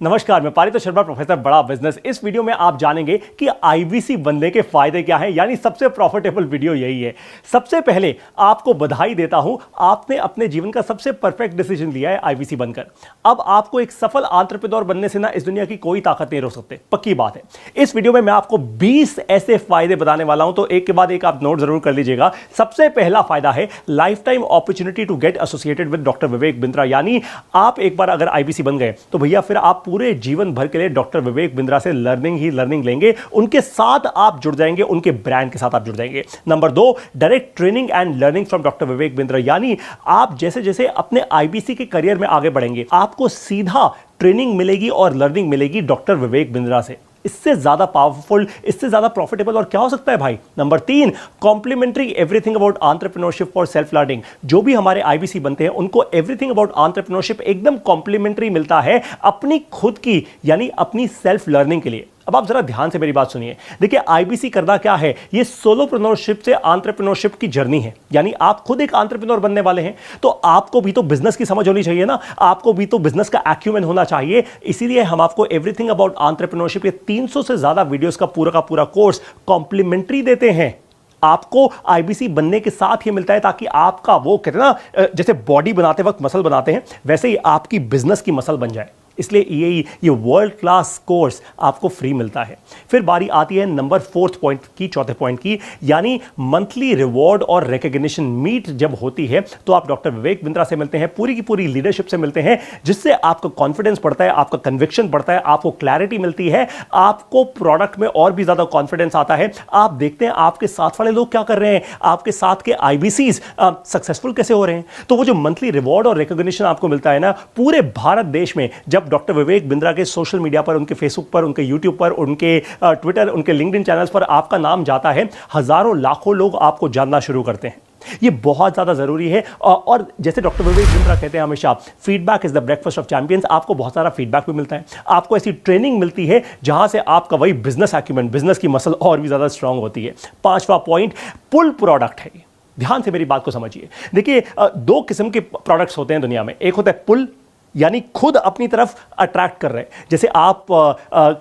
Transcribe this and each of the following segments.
नमस्कार, मैं पारितोष शर्मा, प्रोफेसर बड़ा बिजनेस। इस वीडियो में आप जानेंगे कि आईबीसी बनने के फायदे क्या हैं, यानी सबसे प्रॉफिटेबल वीडियो यही है। सबसे पहले आपको बधाई देता हूं, आपने अपने जीवन का सबसे परफेक्ट डिसीजन लिया है आईबीसी बनकर। अब आपको एक सफल एंटरप्रेन्योर बनने से ना इस दुनिया की कोई ताकत नहीं रोक सकते, पक्की बात है। इस वीडियो में मैं आपको 20 ऐसे फायदे बताने वाला हूं, तो एक के बाद एक आप नोट जरूर कर लीजिएगा। सबसे पहला फायदा है lifetime opportunity to get associated with doctor Vivek Bindra. यानी आप एक बार अगर आईबीसी बन गए तो भैया फिर आप पूरे जीवन भर के लिए डॉक्टर विवेक बिंद्रा से लर्निंग ही लर्निंग लेंगे, उनके साथ आप जुड़ जाएंगे, उनके ब्रांड के साथ आप जुड़ जाएंगे। Number 2, direct training and learning from doctor Vivek Bindra. यानी आप जैसे जैसे अपने आईबीसी के करियर में आगे बढ़ेंगे, आपको सीधा ट्रेनिंग मिलेगी और लर्निंग मिलेगी डॉक्टर विवेक बिंद्रा से। इससे ज्यादा पावरफुल, इससे ज्यादा प्रॉफिटेबल और क्या हो सकता है भाई। Number 3, complimentary everything about entrepreneurship for self learning. जो भी हमारे आईबीसी बनते हैं उनको एवरीथिंग अबाउट एंटरप्रेन्योरशिप एकदम कॉम्प्लीमेंट्री मिलता है अपनी खुद की, यानी अपनी सेल्फ लर्निंग के लिए। अब आप जरा ध्यान से मेरी बात सुनिए। देखिए, आईबीसी करना क्या है, ये सोलोप्रेन्योरशिप से एंटरप्रेन्योरशिप की जर्नी है। यानी आप खुद एक एंटरप्रेन्योर बनने वाले हैं, तो आपको भी तो बिजनेस की समझ होनी चाहिए ना, आपको भी तो बिजनेस का एक्यूमेन होना चाहिए। इसीलिए हम आपको एवरीथिंग अबाउट एंटरप्रेन्योरशिप के 300 से ज्यादा वीडियोस का पूरा कोर्स कॉम्प्लीमेंट्री देते हैं। आपको आईबीसी बनने के साथ ही मिलता है, ताकि आपका वो कहते हैं ना, जैसे बॉडी बनाते वक्त मसल बनाते हैं, वैसे ही आपकी बिजनेस की मसल बन जाए। इसलिए ये वर्ल्ड क्लास कोर्स आपको फ्री मिलता है। फिर बारी आती है नंबर 4 पॉइंट की, चौथे पॉइंट की, यानी मंथली रिवॉर्ड और रिकॉग्निशन मीट जब होती है तो आप डॉक्टर विवेक बिंद्रा से मिलते हैं, पूरी की पूरी लीडरशिप से मिलते हैं, जिससे आपका कॉन्फिडेंस बढ़ता है, आपका कन्विक्शन बढ़ता है, आपको क्लैरिटी मिलती है, आपको प्रोडक्ट में और भी ज्यादा कॉन्फिडेंस आता है। आप देखते हैं आपके साथ वाले लोग क्या कर रहे हैं, आपके साथ के आईबीसीज सक्सेसफुल कैसे हो रहे हैं। तो वो जो मंथली रिवॉर्ड और रिकॉग्निशन आपको मिलता है ना, पूरे भारत देश में जब डॉक्टर विवेक बिंद्रा के सोशल मीडिया पर, उनके फेसबुक पर, उनके यूट्यूब पर, उनके ट्विटर, उनके लिंक्डइन चैनल्स पर आपका नाम जाता है, हजारों लाखों लोग आपको जानना शुरू करते हैं। ये बहुत ज्यादा जरूरी है। और जैसे डॉक्टर विवेक बिंद्रा कहते हैं हमेशा, feedback is the breakfast of champions. आपको बहुत सारा फीडबैक भी मिलता है, आपको ऐसी ट्रेनिंग मिलती है जहां से आपका वही बिजनेस एक्यूमेंट, बिजनेस की मसल और भी ज्यादा स्ट्रांग होती है। 5वां पॉइंट, पुल प्रोडक्ट है। ध्यान से मेरी बात को समझिए। देखिए, 2 किस्म के प्रोडक्ट्स होते हैं दुनिया में। एक होता है पुल, यानी खुद अपनी तरफ अट्रैक्ट कर रहे हैं। जैसे आप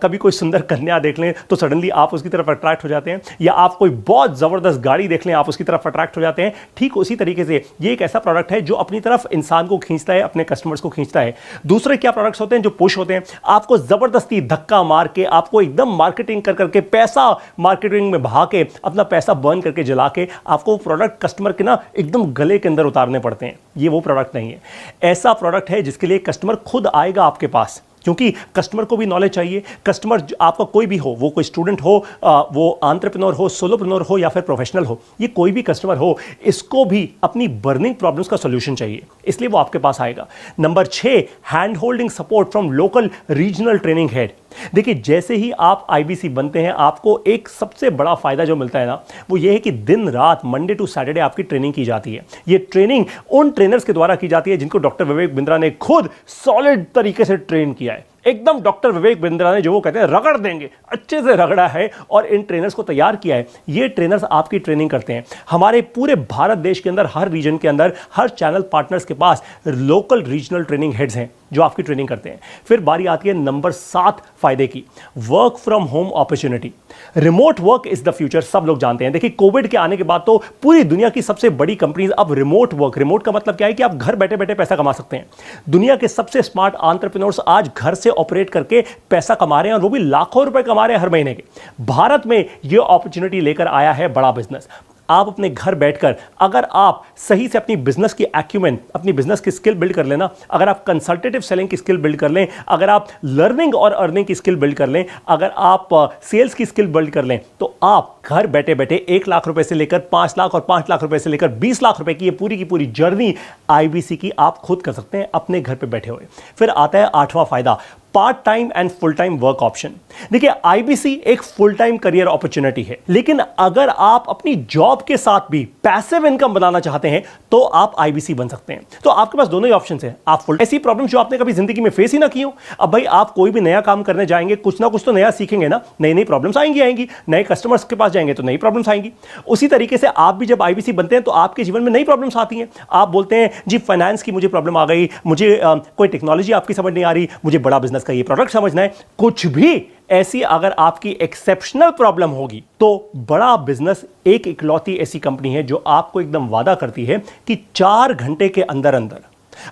कभी कोई सुंदर कन्या देख लें तो सडनली आप उसकी तरफ अट्रैक्ट हो जाते हैं, या आप कोई बहुत जबरदस्त गाड़ी देख लें, आप उसकी तरफ अट्रैक्ट हो जाते हैं। ठीक उसी तरीके से ये एक ऐसा प्रोडक्ट है जो अपनी तरफ इंसान को खींचता है, अपने कस्टमर्स को खींचता है। दूसरे क्या प्रोडक्ट्स होते हैं जो पुश होते हैं, आपको जबरदस्ती धक्का मार के, आपको एकदम मार्केटिंग कर करके, पैसा मार्केटिंग में बहा के, अपना पैसा बर्न करके, जला के आपको प्रोडक्ट कस्टमर के ना एकदम गले के अंदर उतारने पड़ते हैं। ये वो प्रोडक्ट नहीं है। ऐसा प्रोडक्ट है जिसके लिए कस्टमर खुद आएगा आपके पास, क्योंकि कस्टमर को भी नॉलेज चाहिए। कस्टमर आपका कोई भी हो, वो कोई स्टूडेंट हो, वो एंटरप्रेन्योर हो, सोलोप्रेन्योर हो, या फिर प्रोफेशनल हो, ये कोई भी कस्टमर हो, इसको भी अपनी बर्निंग प्रॉब्लम्स का सॉल्यूशन चाहिए, इसलिए वो आपके पास आएगा। Number 6, hand holding support from local regional training head. देखिए, जैसे ही आप आईबीसी बनते हैं, आपको एक सबसे बड़ा फायदा जो मिलता है ना, वो ये है कि दिन रात, मंडे टू सैटरडे आपकी ट्रेनिंग की जाती है। ये ट्रेनिंग उन ट्रेनर्स के द्वारा की जाती है जिनको डॉक्टर विवेक बिंद्रा ने खुद सॉलिड तरीके से ट्रेन किया है। एकदम डॉक्टर विवेक बिंद्रा ने, जो वो कहते हैं रगड़ देंगे, अच्छे से रगड़ा है और इन ट्रेनर्स को तैयार किया है। ये ट्रेनर्स आपकी ट्रेनिंग करते हैं। हमारे पूरे भारत देश के अंदर, हर रीजन के अंदर, हर चैनल पार्टनर्स के पास लोकल रीजनल ट्रेनिंग हेड्स हैं जो आपकी ट्रेनिंग करते हैं। फिर बारी आती है नंबर 7 फायदे की, work from home opportunity. Remote work is the future, सब लोग जानते हैं। देखिए, कोविड के आने के बाद तो पूरी दुनिया की सबसे बड़ी कंपनीज अब रिमोट वर्क, रिमोट का मतलब क्या है कि आप घर बैठे बैठे पैसा कमा सकते हैं। दुनिया के सबसे स्मार्ट एंटरप्रेन्योर्स आज घर से ऑपरेट करके पैसा कमा रहे हैं, और वो भी लाखों रुपए कमा रहे हैं हर महीने के। भारत में यह अपॉर्चुनिटी लेकर आया है बड़ा बिजनेस। आप अपने घर बैठकर, अगर आप सही से अपनी बिजनेस की एक्यूमेन, अपनी बिजनेस की स्किल बिल्ड कर लेना, अगर आप कंसल्टेटिव सेलिंग की स्किल बिल्ड कर लें, अगर आप लर्निंग और अर्निंग की स्किल बिल्ड कर लें, अगर आप सेल्स की स्किल बिल्ड कर लें, तो आप घर बैठे बैठे 1 लाख रुपए से लेकर 5 लाख और 5 लाख रुपए से लेकर 20 लाख रुपए की ये पूरी की पूरी जर्नी आईबीसी की आप खुद कर सकते हैं अपने घर पे बैठे हुए। फिर आता है 8वां फायदा, part time and full time work option. देखिए, आईबीसी एक फुल टाइम करियर अपॉर्चुनिटी है, लेकिन अगर आप अपनी जॉब के साथ भी पैसिव इनकम बनाना चाहते हैं तो आप आईबीसी बन सकते हैं। तो आपके पास दोनों ही ऑप्शन है। आप फुल, ऐसी प्रॉब्लम जो आपने कभी जिंदगी में फेस ही ना की हो। अब भाई, आप कोई भी नया काम करने जाएंगे, कुछ ना कुछ तो नया सीखेंगे ना, नई नई प्रॉब्लम्स आएंगी, नए कस्टमर्स के पास जाएंगे तो नई प्रॉब्लम्स आएंगी। उसी तरीके से आप भी जब आईबीसी बनते हैं तो आपके जीवन में नई प्रॉब्लम्स आती हैं। आप बोलते हैं जी, फाइनेंस की मुझे प्रॉब्लम आ गई, मुझे कोई टेक्नोलॉजी आपकी समझ नहीं आ रही, मुझे बड़ा बिजनेस का ये प्रोडक्ट समझना है, कुछ भी ऐसी अगर आपकी एक्सेप्शनल प्रॉब्लम होगी तो बड़ा बिजनेस एक इकलौती ऐसी कंपनी है जो आपको एकदम वादा करती है कि 4 घंटे के अंदर अंदर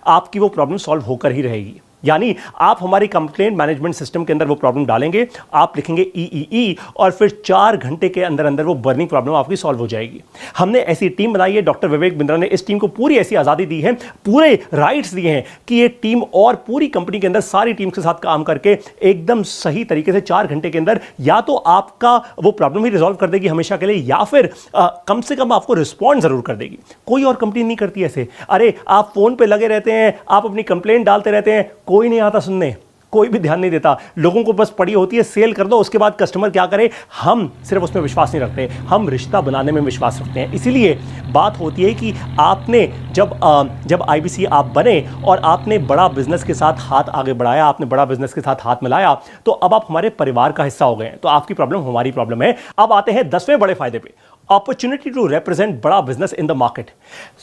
आपकी वो प्रॉब्लम सॉल्व होकर ही रहेगी। यानी आप हमारी कंप्लेंट मैनेजमेंट सिस्टम के अंदर वो प्रॉब्लम डालेंगे, आप लिखेंगे ई और फिर 4 घंटे के अंदर अंदर वो बर्निंग प्रॉब्लम आपकी सॉल्व हो जाएगी। हमने ऐसी टीम बनाई है, डॉक्टर विवेक बिंद्रा ने इस टीम को पूरी ऐसी आज़ादी दी है, पूरे राइट्स दिए हैं कि ये टीम और पूरी कंपनी के अंदर सारी टीम के साथ काम करके एकदम सही तरीके से 4 घंटे के अंदर या तो आपका वो प्रॉब्लम ही रिजॉल्व कर देगी हमेशा के लिए, या फिर कम से कम आपको रिस्पॉन्ड जरूर कर देगी। कोई और कंपनी नहीं करती ऐसे। अरे आप फोन पे लगे रहते हैं, आप अपनी कंप्लेंट डालते रहते हैं, कोई नहीं आता सुनने, कोई भी ध्यान नहीं देता। लोगों को बस पड़ी होती है सेल कर दो, उसके बाद कस्टमर क्या करे। हम सिर्फ उसमें विश्वास नहीं रखते, हम रिश्ता बनाने में विश्वास रखते हैं। इसीलिए बात होती है कि आपने जब आईबीसी आप बने और आपने बड़ा बिजनेस के साथ हाथ आगे बढ़ाया, आपने बड़ा बिजनेस के साथ हाथ मिलाया, तो अब आप हमारे परिवार का हिस्सा हो गए हैं। तो आपकी प्रॉब्लम हमारी प्रॉब्लम है। अब आते हैं 10वें बड़े फायदे पे, अपॉर्चुनिटी टू रिप्रेजेंट बड़ा बिजनेस इन द मार्केट।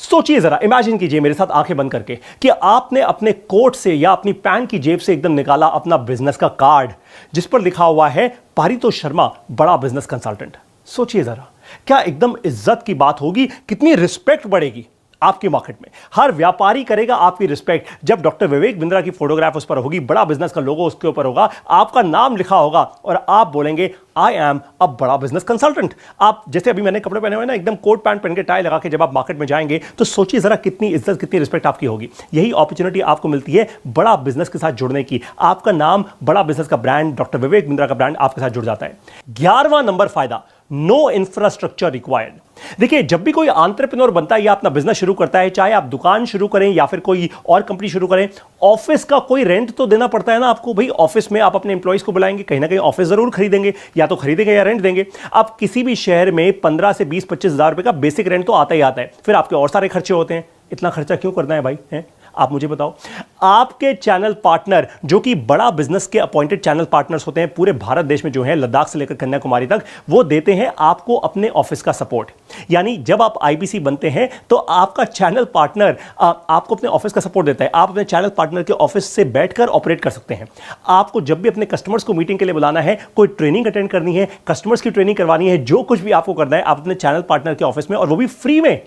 सोचिए जरा, इमेजिन कीजिए मेरे साथ आंखें बंद करके कि आपने अपने कोट से या अपनी पैंट की जेब से एकदम निकाला अपना बिजनेस का कार्ड जिस पर लिखा हुआ है पारितोष शर्मा, बड़ा बिजनेस कंसल्टेंट। सोचिए जरा, क्या एकदम इज्जत की बात होगी, कितनी रिस्पेक्ट बढ़ेगी आपकी मार्केट में। हर व्यापारी करेगा आपकी रिस्पेक्ट जब डॉक्टर विवेक बिंद्रा की फोटोग्राफ उस पर होगी, बड़ा बिजनेस का लोगो उसके ऊपर होगा, आपका नाम लिखा होगा और आप बोलेंगे आई एम अ बड़ा बिजनेस कंसल्टेंट। आप जैसे अभी मैंने कपड़े पहने हुए ना, एकदम कोट पैंट पहन के टाई लगा के जब आप मार्केट में जाएंगे तो सोचिए जरा कितनी इज्जत, कितनी रिस्पेक्ट आपकी होगी। यही अपॉर्चुनिटी आपको मिलती है बड़ा बिजनेस के साथ जुड़ने की। आपका नाम, बड़ा बिजनेस का ब्रांड, डॉक्टर विवेक बिंद्रा का ब्रांड आपके साथ जुड़ जाता है। 11वां नंबर फायदा, नो इंफ्रास्ट्रक्चर रिक्वायर्ड। देखिए, जब भी कोई एंटरप्रेन्योर बनता है या अपना बिजनेस शुरू करता है, चाहे आप दुकान शुरू करें या फिर कोई और कंपनी शुरू करें, ऑफिस का कोई रेंट तो देना पड़ता है ना आपको। भाई ऑफिस में आप अपने एम्प्लॉइज को बुलाएंगे, कहीं ना कहीं ऑफिस जरूर खरीदेंगे, या तो खरीदेंगे या रेंट देंगे। आप किसी भी शहर में 15 से 20-25 हज़ार रुपए का बेसिक रेंट तो आता ही आता है, फिर आपके और सारे खर्चे होते हैं। इतना खर्चा क्यों करना है भाई, हैं? आप मुझे बताओ। आपके चैनल पार्टनर जो कि बड़ा बिजनेस के अपॉइंटेड चैनल पार्टनर्स होते हैं पूरे भारत देश में जो है, लद्दाख से लेकर कन्याकुमारी तक, वो देते हैं आपको अपने ऑफिस का सपोर्ट। यानी जब आप आईबीसी बनते हैं तो आपका चैनल पार्टनर आपको अपने ऑफिस का सपोर्ट देता है। आप अपने चैनल पार्टनर के ऑफिस से बैठकर ऑपरेट कर सकते हैं। आपको जब भी अपने कस्टमर्स को मीटिंग के लिए बुलाना है, कोई ट्रेनिंग अटेंड करनी है, कस्टमर्स की ट्रेनिंग करवानी है, जो कुछ भी आपको करना है, आप अपने चैनल पार्टनर के ऑफिस में, और वो भी फ्री में।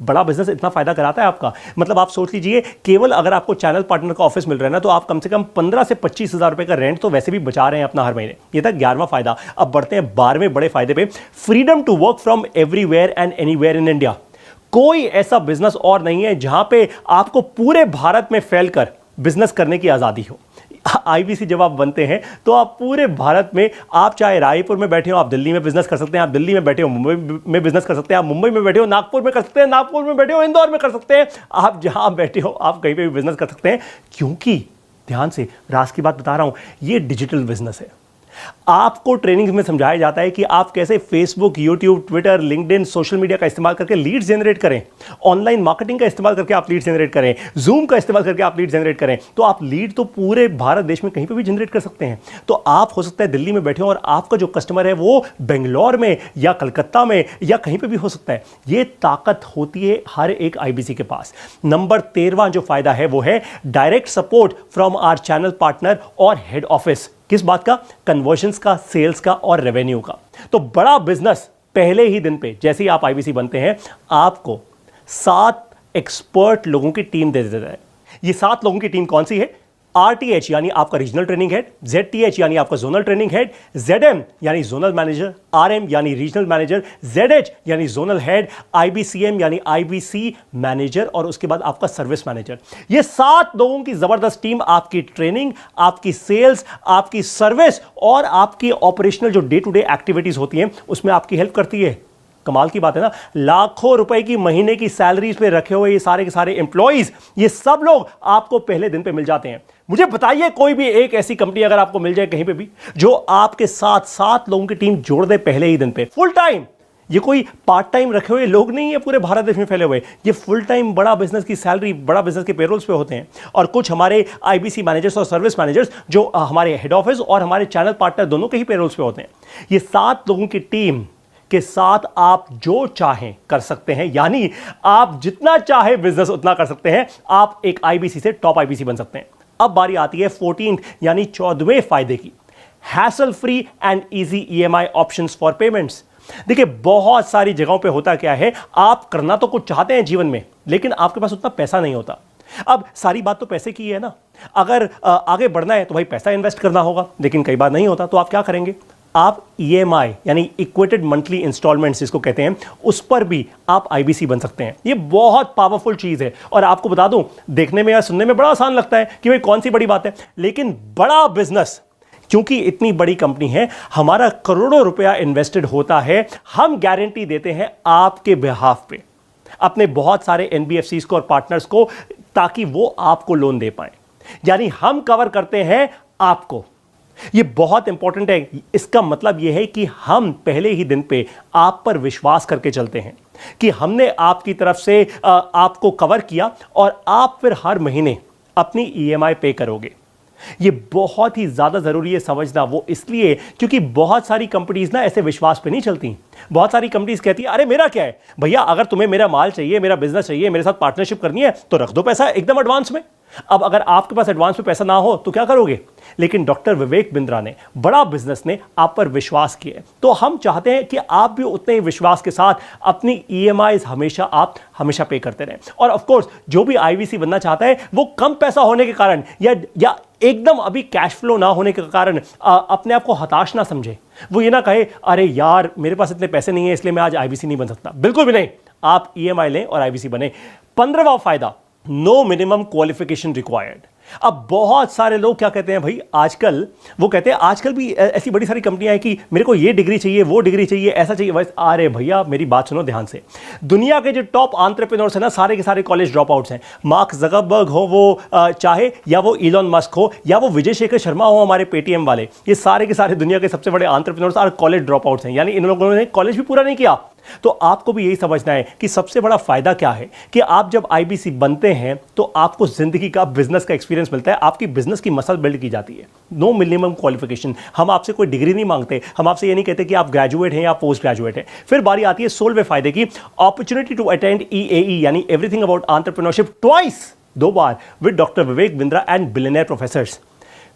बड़ा बिजनेस इतना फायदा कराता है आपका। मतलब आप सोच लीजिए, केवल अगर आपको चैनल पार्टनर का ऑफिस मिल रहा है ना, तो आप कम से कम 15 से 25 हज़ार रुपए का रेंट तो वैसे भी बचा रहे हैं अपना हर महीने। ये था 11वां फायदा। अब बढ़ते हैं 12वें बड़े फायदे पे, freedom to work from everywhere and anywhere in India. कोई ऐसा बिजनेस और नहीं है जहां पे आपको पूरे भारत में फैलकर बिजनेस करने की आजादी हो। आईबीसी जब आप बनते हैं तो आप पूरे भारत में, आप चाहे रायपुर में बैठे हो आप दिल्ली में बिजनेस कर सकते हैं, आप दिल्ली में बैठे हो मुंबई में बिजनेस कर सकते हैं, आप मुंबई में बैठे हो नागपुर में कर सकते हैं, नागपुर में बैठे हो इंदौर में कर सकते हैं, आप जहां बैठे हो आप कहीं पे भी बिजनेस कर सकते हैं। क्योंकि ध्यान से, राज की बात बता रहा हूं, ये डिजिटल बिजनेस है। आपको ट्रेनिंग में समझाया जाता है कि आप कैसे Facebook, YouTube, Twitter, LinkedIn, social media का इस्तेमाल करके लीड जनरेट करें, ऑनलाइन मार्केटिंग का इस्तेमाल करके आप लीड जनरेट करें, जूम का इस्तेमाल करके आप लीड जनरेट करें। तो आप लीड तो पूरे भारत देश में कहीं पे भी जनरेट कर सकते हैं। तो आप हो सकता है दिल्ली में बैठे हो और आपका जो कस्टमर है वो बेंगलोर में या कलकत्ता में या कहीं पे भी हो सकता है। ये ताकत होती है हर एक आईबीसी के पास। नंबर 13वां जो फायदा है वो है direct support from our channel partner और हेड ऑफिस। किस बात का? कन्वर्जन्स का, सेल्स का और रेवेन्यू का। तो बड़ा बिजनेस पहले ही दिन पे जैसे ही आप आईबीसी बनते हैं, आपको 7 एक्सपर्ट लोगों की टीम दे देता है। ये 7 लोगों की टीम कौन सी है? RTH यानी आपका रीजनल ट्रेनिंग हेड, ZTH यानी आपका जोनल ट्रेनिंग हेड, ZM यानी जोनल मैनेजर, RM यानी रीजनल मैनेजर, ZH यानी जोनल हेड, IBCM यानी IBC मैनेजर, और उसके बाद आपका सर्विस मैनेजर। ये 7 लोगों की जबरदस्त टीम आपकी ट्रेनिंग, आपकी सेल्स, आपकी सर्विस और आपकी ऑपरेशनल जो डे टू डे एक्टिविटीज होती हैं उसमें आपकी हेल्प करती है। कमाल की बात है ना, लाखों रुपए की महीने की सैलरीज पे रखे हुए ये सारे के सारे एम्प्लॉइज, ये सब लोग आपको पहले दिन पे मिल जाते हैं। मुझे बताइए कोई भी एक ऐसी कंपनी अगर आपको मिल जाए कहीं पे भी जो आपके साथ 7 लोगों की टीम जोड़ दे पहले ही दिन पे, फुल टाइम। ये कोई पार्ट टाइम रखे हुए लोग नहीं है पूरे भारत देश में फैले हुए, ये फुल टाइम बड़ा बिजनेस की सैलरी, बड़ा बिजनेस के पेरोल्स पे होते हैं। और कुछ हमारे आईबीसी मैनेजर्स और सर्विस मैनेजर्स जो हमारे हेड ऑफिस और हमारे चैनल पार्टनर दोनों के ही पेरोल्स पे होते हैं। ये 7 लोगों की टीम के साथ आप जो चाहें कर सकते हैं, यानी आप जितना चाहे बिजनेस उतना कर सकते हैं। आप एक आईबीसी से टॉप आईबीसी बन सकते हैं। अब बारी आती है 14th यानी 14वें फायदे की, hassle free and easy EMI options for payments. देखिए बहुत सारी जगहों पे होता क्या है, आप करना तो कुछ चाहते हैं जीवन में, लेकिन आपके पास उतना पैसा नहीं होता। अब सारी बात तो पैसे की है ना, अगर आगे बढ़ना है तो भाई पैसा इन्वेस्ट करना होगा, लेकिन कई बार नहीं होता, तो आप क्या करेंगे, आप EMI यानी इक्वेटेड मंथली इंस्टॉलमेंट्स जिसको कहते हैं, उस पर भी आप IBC बन सकते हैं। ये बहुत पावरफुल चीज है, और आपको बता दूं, देखने में या सुनने में बड़ा आसान लगता है कि भाई कौन सी बड़ी बात है, लेकिन बड़ा बिजनेस, क्योंकि इतनी बड़ी कंपनी है, हमारा करोड़ों रुपया इन्वेस्टेड होता है, हम गारंटी देते हैं आपके बिहाफ पे अपने बहुत सारे NBFCs को और पार्टनर्स को, ताकि वो आपको लोन दे पाए, यानी हम कवर करते हैं आपको। ये बहुत इंपॉर्टेंट है। इसका मतलब यह है कि हम पहले ही दिन पे आप पर विश्वास करके चलते हैं कि हमने आपकी तरफ से आपको कवर किया, और आप फिर हर महीने अपनी EMI पे करोगे। ये बहुत ही ज्यादा जरूरी है समझना, वो इसलिए क्योंकि बहुत सारी कंपनीज ना ऐसे विश्वास पे नहीं चलती। बहुत सारी कंपनीज कहती है अरे मेरा क्या है भैया, अगर तुम्हें मेरा माल चाहिए, मेरा बिजनेस चाहिए, मेरे साथ पार्टनरशिप करनी है, तो रख दो पैसा एकदम एडवांस में। अब अगर आपके पास एडवांस में पैसा ना हो तो क्या करोगे? लेकिन डॉक्टर विवेक बिंद्रा ने, बड़ा बिजनेस ने आप पर विश्वास किया है, तो हम चाहते हैं कि आप भी उतने ही विश्वास के साथ अपनी EMIs हमेशा पे करते रहें। और ऑफ कोर्स जो भी IVC बनना चाहता है, वो कम पैसा होने के कारण या एकदम अभी कैश फ्लो ना होने के कारण अपने आप को हताश ना समझे। वो ये ना कहे अरे यार मेरे पास इतने पैसे नहीं है इसलिए मैं आज IVC नहीं बन सकता। बिल्कुल भी नहीं, आप EMI लें और IVC बने। 15वां फायदा, नो मिनिमम क्वालिफिकेशन रिक्वायर्ड। अब बहुत सारे लोग क्या कहते हैं भाई, आजकल वो कहते हैं, आजकल भी ऐसी बड़ी सारी कंपनियां हैं कि मेरे को ये डिग्री चाहिए, वो डिग्री चाहिए, ऐसा चाहिए वैसे। अरे भैया मेरी बात सुनो ध्यान से, दुनिया के जो टॉप एंटरप्रेन्योर्स हैं ना, सारे के सारे कॉलेज ड्रॉप आउट्स हैं। मार्क ज़करबर्ग हो वो चाहे, या वो इलॉन मस्क हो, या वो विजय शेखर शर्मा हो हमारे पेटीएम वाले, ये सारे के सारे दुनिया के सबसे बड़े एंटरप्रेन्योर्स और कॉलेज ड्रॉप आउट्स हैं, यानी इन लोगों ने कॉलेज भी पूरा नहीं किया। तो आपको भी यही समझना है कि सबसे बड़ा फायदा क्या है कि आप जब IBC बनते हैं तो आपको जिंदगी का, बिजनेस का एक्सपीरियंस मिलता है, आपकी बिजनेस की मसल बिल्ड की जाती है। नो मिनिमम क्वालिफिकेशन, हम आपसे कोई डिग्री नहीं मांगते, हम आपसे ये नहीं कहते कि आप ग्रेजुएट हैं या पोस्ट ग्रेजुएट हैं। फिर बारी आती है 16वें फायदे की, अपॉर्चुनिटी टू अटेंड EAE यानी everything about entrepreneurship twice, 2 bar with doctor Vivek Bindra and billionaire professors.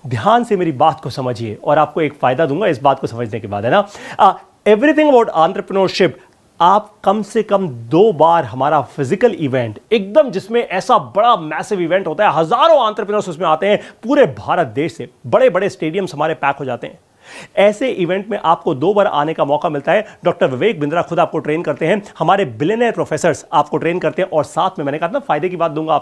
ध्यान से मेरी बात को समझिए और आपको एक फायदा दूंगा इस बात को समझने के बाद, है ना। एवरीथिंग अबाउट एंटरप्रेन्योरशिप, आप कम से कम 2 बार हमारा फिजिकल इवेंट, एकदम जिसमें ऐसा बड़ा मैसिव इवेंट होता है, हजारों एंटरप्रेन्योर्स उसमें आते हैं पूरे भारत देश से, बड़े बड़े स्टेडियम्स हमारे पैक हो जाते हैं। ऐसे इवेंट में आपको 2 बार आने का मौका मिलता है। डॉक्टर विवेक बिंद्रा खुद आपको ट्रेन करते हैं, हमारे बिलियनियर प्रोफेसर्स आपको ट्रेन करते हैं, और साथ में मैंने कहा ना फायदे की बात दूंगा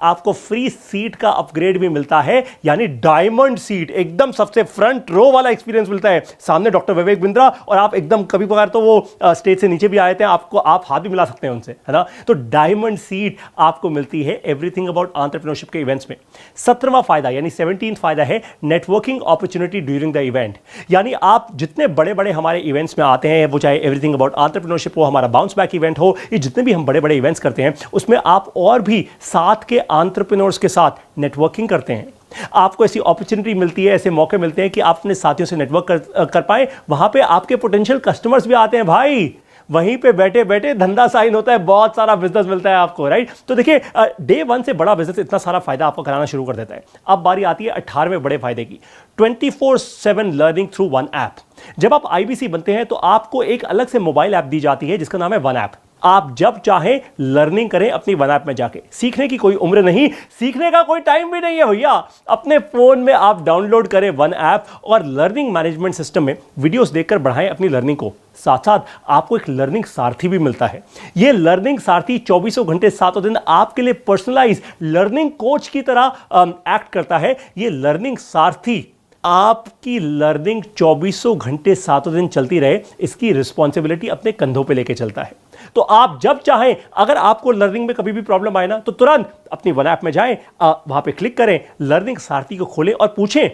आपको फ्री सीट का अपग्रेड भी मिलता है, यानी डायमंड सीट, एकदम सबसे फ्रंट रो वाला एक्सपीरियंस मिलता है। सामने डॉक्टर विवेक बिंद्रा, और आप एकदम कभी कभार तो वो स्टेज से नीचे भी आए थे, आपको आप हाथ भी मिला सकते हैं उनसे, है ना। तो डायमंड सीट आपको मिलती है एवरीथिंग अबाउट एंटरप्रेन्योरशिप के इवेंट्स में। 17वां फायदा यानी 17th फायदा है networking opportunity during the event, यानी आप जितने बड़े बड़े हमारे इवेंट्स में आते हैं, वो चाहे एवरीथिंग अबाउट एंटरप्रेन्योरशिप हो, हमारा बाउंस बैक इवेंट हो, ये जितने भी हम बड़े बड़े इवेंट्स करते हैं, उसमें आप और भी साथ के एंटरप्रेन्योर्स के साथ नेटवर्किंग करते हैं। आपको ऐसी अपॉर्चुनिटी मिलती है, ऐसे मौके मिलते हैं कि आप अपने साथियों से नेटवर्क कर पाए। वहां पे आपके पोटेंशियल कस्टमर्स भी आते हैं भाई, वहीं पे बैठे बैठे धंधा साइन होता है, बहुत सारा बिजनेस मिलता है आपको, राइट। तो देखिए डे 1 से बड़ा बिजनेस इतना सारा फायदा आपको कराना शुरू कर देता है। अब बारी आती है 18वें बड़े फायदे की, 24/7 लर्निंग थ्रू वन ऐप। जब आप IBC बनते हैं तो आपको एक अलग से मोबाइल ऐप दी जाती है जिसका नाम है वन ऐप। आप जब चाहें लर्निंग करें अपनी वन ऐप में जाके। सीखने की कोई उम्र नहीं, सीखने का कोई टाइम भी नहीं है भैया। अपने फोन में आप डाउनलोड करें वन ऐप और लर्निंग मैनेजमेंट सिस्टम में वीडियोस देखकर बढ़ाएं अपनी लर्निंग को। साथ साथ आपको एक लर्निंग सारथी भी मिलता है। यह लर्निंग सारथी 24 घंटे 7 दिन आपके लिए पर्सनलाइज लर्निंग कोच की तरह एक्ट करता है। यह लर्निंग सारथी आपकी लर्निंग 24 घंटे 7 दिन चलती रहे, इसकी रिस्पॉन्सिबिलिटी अपने कंधों पे लेके चलता है। तो आप जब चाहें, अगर आपको लर्निंग में कभी भी प्रॉब्लम आए ना, तो तुरंत अपनी वन ऐप में जाएं, वहां पे क्लिक करें, लर्निंग सारथी को खोलें और पूछें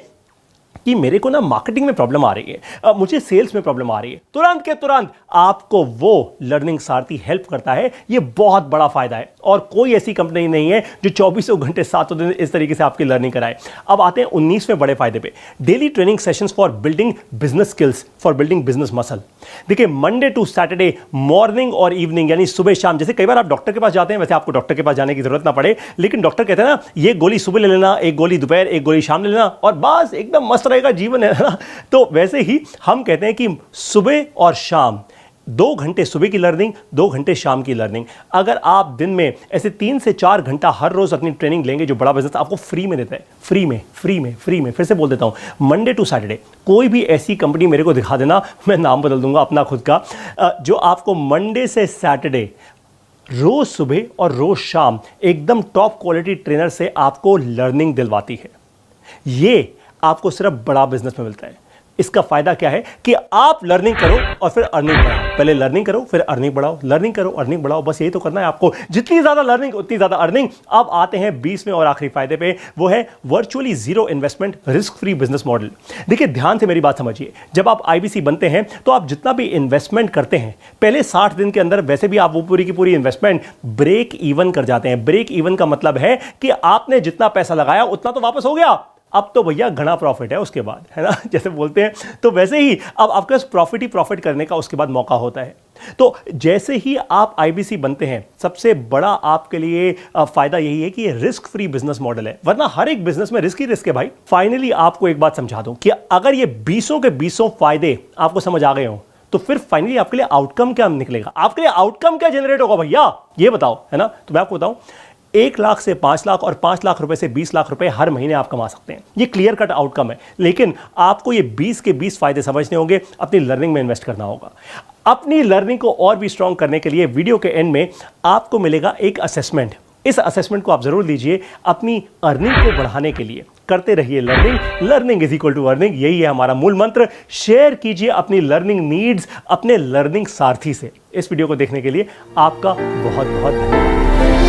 कि मेरे को ना मार्केटिंग में प्रॉब्लम आ रही है, मुझे सेल्स में प्रॉब्लम आ रही है, तुरंत के तुरंत आपको वो लर्निंग सारथी हेल्प करता है। ये बहुत बड़ा फायदा है और कोई ऐसी कंपनी नहीं है जो 24 घंटे 7 दिन इस तरीके से आपकी लर्निंग कराए। अब आते हैं 19वें बड़े फायदे पे, daily training sessions for building business skills, for building business muscle. देखिए मंडे टू सैटरडे मॉर्निंग और इवनिंग यानी सुबह शाम, जैसे कई बार आप डॉक्टर के पास जाते हैं, वैसे आपको डॉक्टर के पास जाने की जरूरत ना पड़े, लेकिन डॉक्टर कहते हैं ना ये गोली सुबह ले लेना, एक गोली दोपहर, एक गोली शाम ले लेना और बस एकदम मस्त रहेगा जीवन, है ना। तो वैसे ही हम कहते हैं कि सुबह और शाम 2 घंटे सुबह की लर्निंग, 2 घंटे शाम की लर्निंग। अगर आप दिन में ऐसे 3 से 4 घंटा हर रोज अपनी ट्रेनिंग लेंगे, जो बड़ा बिजनेस आपको फ्री में देता है, फ्री में, फिर से बोल देता हूं, मंडे टू सैटरडे कोई भी ऐसी कंपनी मेरे को दिखा देना, मैं नाम बदल दूंगा अपना खुद का, जो आपको मंडे से सैटरडे रोज सुबह और रोज शाम एकदम टॉप क्वालिटी ट्रेनर से आपको लर्निंग दिलवाती है। ये आपको सिर्फ बड़ा बिजनेस में मिलता है। इसका फायदा क्या है कि आप लर्निंग करो और फिर अर्निंग बढ़ाओ, पहले लर्निंग करो फिर अर्निंग बढ़ाओ, लर्निंग करो अर्निंग बढ़ाओ, बस यही तो करना है आपको। जितनी ज्यादा लर्निंग उतनी ज्यादा अर्निंग। अब आते हैं 20वें और आखिरी फायदे पे, वो है virtually zero investment risk free business model. देखिए ध्यान से मेरी बात समझिए, जब आप आईबीसी बनते हैं तो आप जितना भी इन्वेस्टमेंट करते हैं पहले 60 दिन के अंदर वैसे भी आप वो पूरी की पूरी इन्वेस्टमेंट ब्रेक इवन कर जाते हैं। ब्रेक इवन का मतलब है कि आपने जितना पैसा लगाया उतना तो वापस हो गया, अब तो भैया घना प्रॉफिट है उसके बाद, है ना, जैसे बोलते हैं। तो वैसे ही अब आपके पास प्रॉफिट ही प्रॉफिट करने का उसके बाद मौका होता है। तो जैसे ही आप आईबीसी बनते हैं, सबसे बड़ा आपके लिए फायदा यही है कि ये रिस्क फ्री बिजनेस मॉडल है, वरना हर एक बिजनेस में रिस्क ही रिस्क है भाई। फाइनली आपको एक बात समझा दूं कि अगर ये 20 के 20 फायदे आपको समझ आ गए हो तो फिर फाइनली आपके लिए आउटकम क्या निकलेगा, आपके लिए आउटकम क्या जनरेट होगा भैया, ये बताओ, है ना। तो मैं आपको बताऊं, 1 लाख से 5 लाख और 5 लाख रुपए से 20 लाख रुपए हर महीने आप कमा सकते हैं। ये क्लियर कट आउटकम है, लेकिन आपको ये 20 के 20 फायदे समझने होंगे, अपनी लर्निंग में इन्वेस्ट करना होगा। अपनी लर्निंग को और भी स्ट्रांग करने के लिए वीडियो के एंड में आपको मिलेगा एक असेसमेंट। इस असेसमेंट को आप जरूर लीजिए अपनी अर्निंग को बढ़ाने के लिए। करते रहिए learning, learning is equal to earning, यही है हमारा मूल मंत्र। शेयर कीजिए अपनी लर्निंग नीड्स अपने लर्निंग सारथी से। इस वीडियो को देखने के लिए आपका बहुत बहुत धन्यवाद।